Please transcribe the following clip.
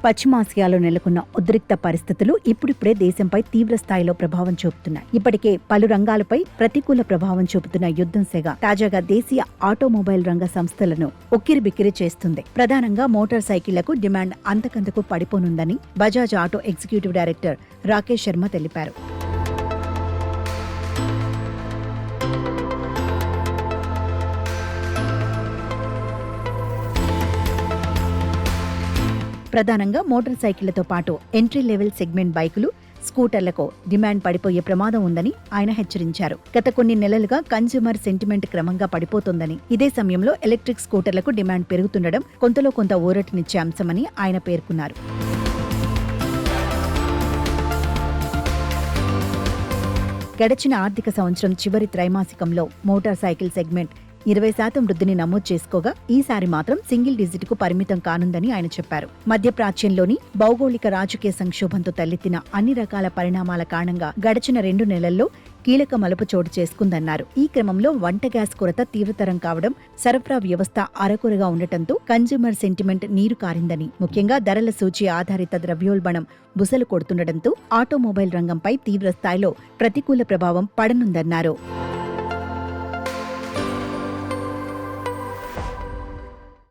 పశ్చిమాసియాలో నెలకొన్న ఉద్రిక్త పరిస్థితులు ఇప్పుడిప్పుడే దేశంపై తీవ్ర స్థాయిలో ప్రభావం చూపుతున్నాయి. ఇప్పటికే పలు రంగాలపై ప్రతికూల ప్రభావం చూపుతున్న యుద్ధం సెగ తాజాగా దేశీయ ఆటోమొబైల్ రంగ సంస్థలను ఉక్కిరిబిక్కిరి చేస్తుంది. ప్రధానంగా మోటార్ సైకిళ్లకు డిమాండ్ అంతకంతకు పడిపోనుందని Bajaj auto executive director Rakesh Sharma తెలిపారు. ప్రధానంగా మోటార్ సైకిళ్లతో పాటు ఎంట్రీ లెవెల్ సెగ్మెంట్ బైకులు, స్కూటర్లకు డిమాండ్ పడిపోయే ప్రమాదం ఉందని ఆయన హెచ్చరించారు. గత కొన్ని నెలలుగా కన్స్యూమర్ సెంటిమెంట్ క్రమంగా పడిపోతోందని, ఇదే సమయంలో ఎలక్ట్రిక్ స్కూటర్లకు డిమాండ్ పెరుగుతుండడం కొంతలో కొంత ఊరటనిచ్చే అంశమని ఆయన పేర్కొన్నారు. గడిచిన ఆర్థిక సంవత్సరం చివరి త్రైమాసికంలో మోటార్ సైకిల్ సెగ్మెంట్ 20% వృద్ధిని నమోదు చేసుకోగా ఈసారి మాత్రం సింగిల్ డిజిట్ కు పరిమితం కానుందని ఆయన చెప్పారు. మధ్యప్రాచ్యంలోని భౌగోళిక రాజకీయ సంక్షోభంతో తలెత్తిన అన్ని రకాల పరిణామాల కారణంగా గడిచిన 2 నెలల్లో కీలక మలుపు చోటు చేసుకుందన్నారు. ఈ క్రమంలో వంట గ్యాస్ కొరత తీవ్రతరం కావడం, సరఫరా వ్యవస్థ అరకొరగా ఉండటంతో కన్స్యూమర్ సెంటిమెంట్ నీరు కారిందని, ముఖ్యంగా ధరల సూచి ఆధారిత ద్రవ్యోల్బణం బుసలు కొడుతుండటంతో ఆటోమొబైల్ రంగంపై తీవ్ర స్థాయిలో ప్రతికూల ప్రభావం పడనుందన్నారు.